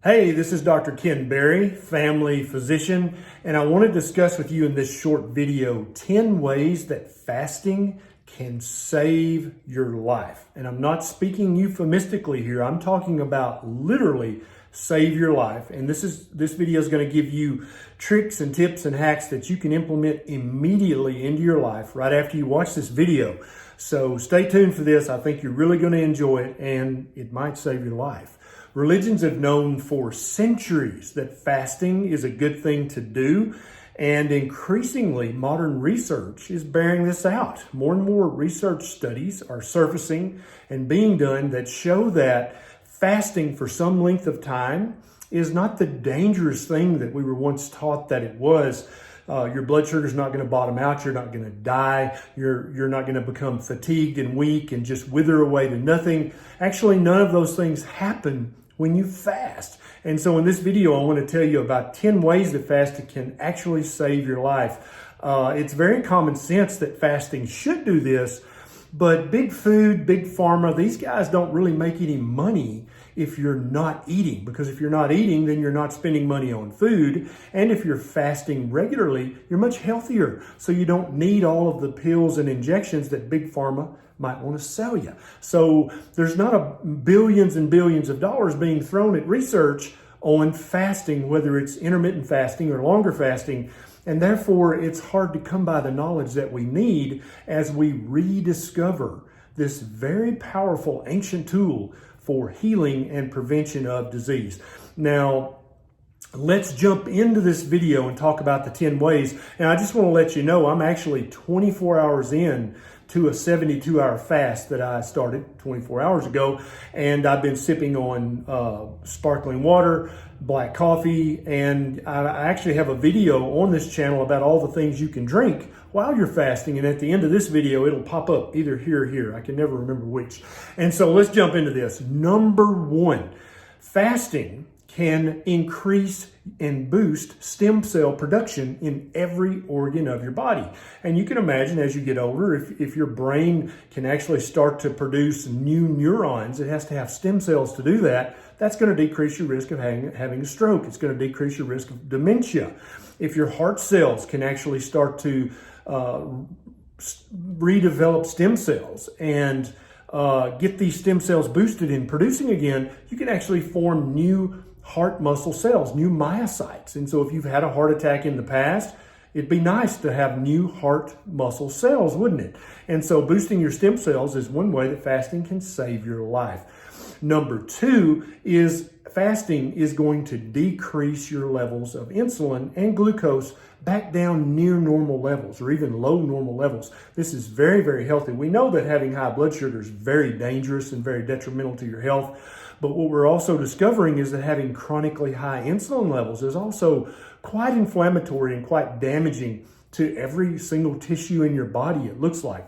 Hey, this is Dr. Ken Berry, family physician, and I want to discuss with you in this short video 10 ways that fasting can save your life. And I'm not speaking euphemistically here. I'm talking about literally save your life. And this video is going to give you tricks and tips and hacks that you can implement immediately into your life right after you watch this video. So stay tuned for this. I think you're really going to enjoy it and it might save your life. Religions have known for centuries that fasting is a good thing to do, and increasingly modern research is bearing this out. More and more research studies are surfacing and being done that show that fasting for some length of time is not the dangerous thing that we were once taught that it was. Your blood sugar is not going to bottom out. You're not going to die. You're not going to become fatigued and weak and just wither away to nothing. Actually, none of those things happen when you fast. And so in this video, I want to tell you about 10 ways that fasting can actually save your life. It's very common sense that fasting should do this, but big food, big pharma, these guys don't really make any money if you're not eating, because if you're not eating, then you're not spending money on food. And if you're fasting regularly, you're much healthier. So you don't need all of the pills and injections that big pharma might want to sell you. So there's not billions and billions of dollars being thrown at research on fasting, whether it's intermittent fasting or longer fasting. And therefore, it's hard to come by the knowledge that we need as we rediscover this very powerful ancient tool for healing and prevention of disease. Now, let's jump into this video and talk about the 10 ways. And I just want to let you know, I'm actually 24 hours in to a 72-hour fast that I started 24 hours ago. And I've been sipping on sparkling water, black coffee, and I actually have a video on this channel about all the things you can drink while you're fasting. And at the end of this video, it'll pop up either here or here. I can never remember which. And so let's jump into this. Number one, fasting can increase and boost stem cell production in every organ of your body. And you can imagine as you get older, if your brain can actually start to produce new neurons, it has to have stem cells to do that. That's going to decrease your risk of having a stroke. It's going to decrease your risk of dementia. If your heart cells can actually start to redevelop stem cells and get these stem cells boosted in producing again, you can actually form new heart muscle cells, new myocytes. And so if you've had a heart attack in the past, it'd be nice to have new heart muscle cells, wouldn't it? And so boosting your stem cells is one way that fasting can save your life. Number two is fasting is going to decrease your levels of insulin and glucose back down near normal levels or even low normal levels. This is very, very healthy. We know that having high blood sugar is very dangerous and very detrimental to your health. But what we're also discovering is that having chronically high insulin levels is also quite inflammatory and quite damaging to every single tissue in your body, it looks like.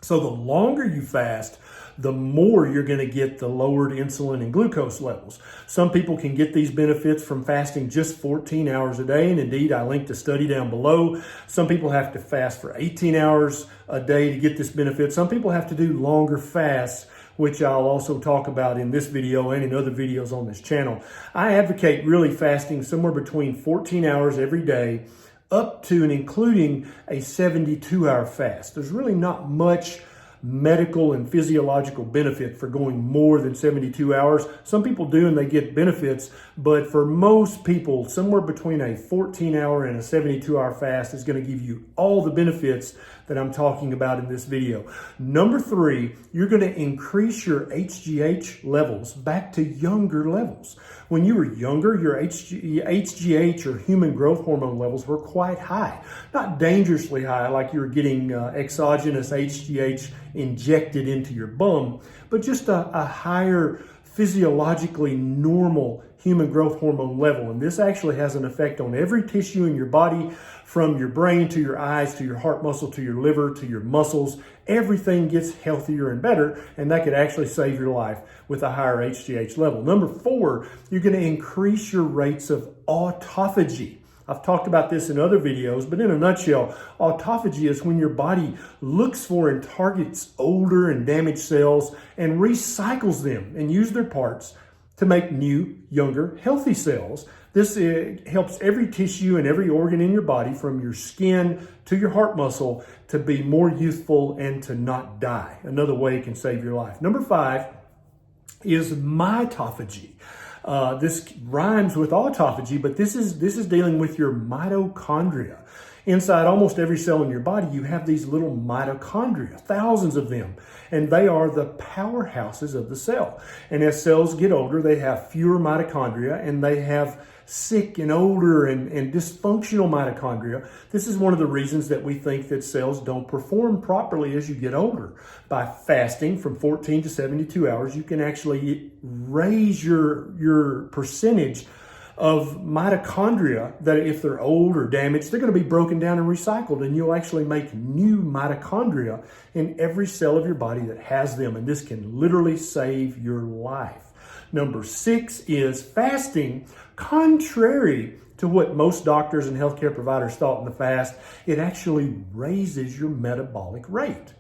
So the longer you fast, the more you're going to get the lowered insulin and glucose levels. Some people can get these benefits from fasting just 14 hours a day. And indeed, I linked a study down below. Some people have to fast for 18 hours a day to get this benefit. Some people have to do longer fasts, which I'll also talk about in this video and in other videos on this channel. I advocate really fasting somewhere between 14 hours every day up to and including a 72-hour fast. There's really not much medical and physiological benefit for going more than 72 hours. Some people do and they get benefits, but for most people, somewhere between a 14-hour and a 72-hour fast is going to give you all the benefits that I'm talking about in this video. Number three, you're going to increase your HGH levels back to younger levels. When you were younger, your HGH or human growth hormone levels were quite high. Not dangerously high like you were getting exogenous HGH injected into your bum, but just a higher physiologically normal human growth hormone level. And this actually has an effect on every tissue in your body, from your brain to your eyes, to your heart muscle, to your liver, to your muscles. Everything gets healthier and better, and that could actually save your life with a higher HGH level. Number four, you're going to increase your rates of autophagy. I've talked about this in other videos, but in a nutshell, autophagy is when your body looks for and targets older and damaged cells and recycles them and use their parts to make new, younger, healthy cells. This helps every tissue and every organ in your body, from your skin to your heart muscle, to be more youthful and to not die. Another way it can save your life. Number 5 is mitophagy. This rhymes with autophagy, but this is dealing with your mitochondria. Inside almost every cell in your body, you have these little mitochondria, thousands of them, and they are the powerhouses of the cell. And as cells get older, they have fewer mitochondria, and they have sick and older and dysfunctional mitochondria. This is one of the reasons that we think that cells don't perform properly as you get older. By fasting from 14 to 72 hours, you can actually raise your percentage of mitochondria that, if they're old or damaged, they're going to be broken down and recycled, and you'll actually make new mitochondria in every cell of your body that has them, and this can literally save your life. Number 6 is fasting. Contrary to what most doctors and healthcare providers thought in the fast, it actually raises your metabolic rate.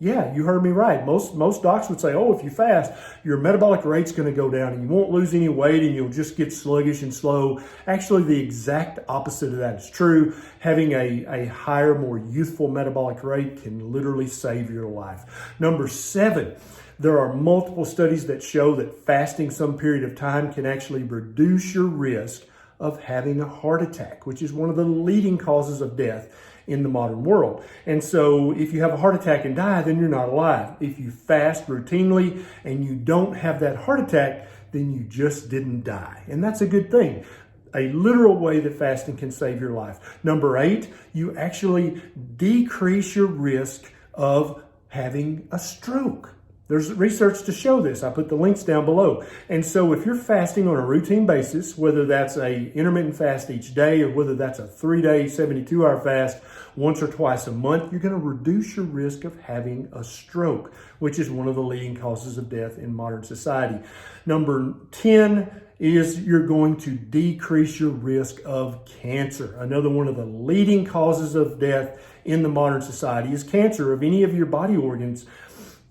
Yeah, you heard me right. Most docs would say, oh, if you fast, your metabolic rate's going to go down and you won't lose any weight and you'll just get sluggish and slow. Actually, the exact opposite of that is true. Having a higher, more youthful metabolic rate can literally save your life. Number 7, there are multiple studies that show that fasting some period of time can actually reduce your risk of having a heart attack, which is one of the leading causes of death in the modern world. And so if you have a heart attack and die, then you're not alive. If you fast routinely and you don't have that heart attack, then you just didn't die. And that's a good thing. A literal way that fasting can save your life. Number 8, you actually decrease your risk of having a stroke. There's research to show this. I put the links down below. And so if you're fasting on a routine basis, whether that's a intermittent fast each day or whether that's a 3-day, 72-hour fast once or twice a month, you're going to reduce your risk of having a stroke, which is one of the leading causes of death in modern society. Number 10 is you're going to decrease your risk of cancer. Another one of the leading causes of death in the modern society is cancer of any of your body organs.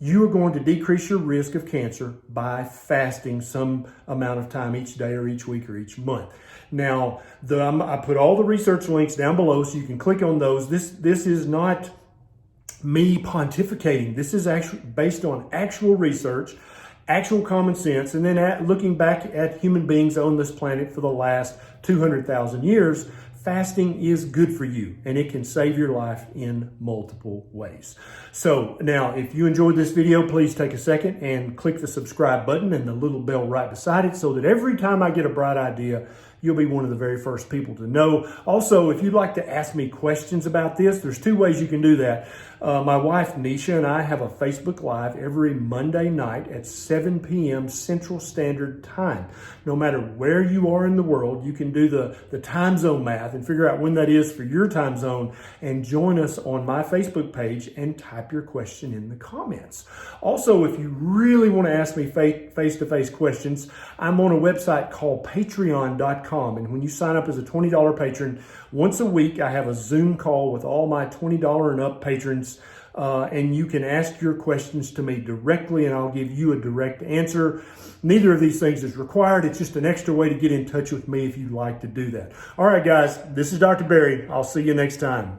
You are going to decrease your risk of cancer by fasting some amount of time each day or each week or each month. Now, I put all the research links down below so you can click on those. This is not me pontificating. This is actually based on actual research, actual common sense, and then looking back at human beings on this planet for the last 200,000 years. Fasting is good for you, and it can save your life in multiple ways. So now, if you enjoyed this video, please take a second and click the subscribe button and the little bell right beside it so that every time I get a bright idea, you'll be one of the very first people to know. Also, if you'd like to ask me questions about this, there's 2 ways you can do that. My wife, Nisha, and I have a Facebook Live every Monday night at 7 p.m. Central Standard Time. No matter where you are in the world, you can do the time zone math and figure out when that is for your time zone and join us on my Facebook page and type your question in the comments. Also, if you really want to ask me face-to-face questions, I'm on a website called Patreon.com. And when you sign up as a $20 patron, once a week I have a Zoom call with all my $20 and up patrons, and you can ask your questions to me directly and I'll give you a direct answer. Neither of these things is required. It's just an extra way to get in touch with me if you'd like to do that. All right, guys, this is Dr. Barry. I'll see you next time.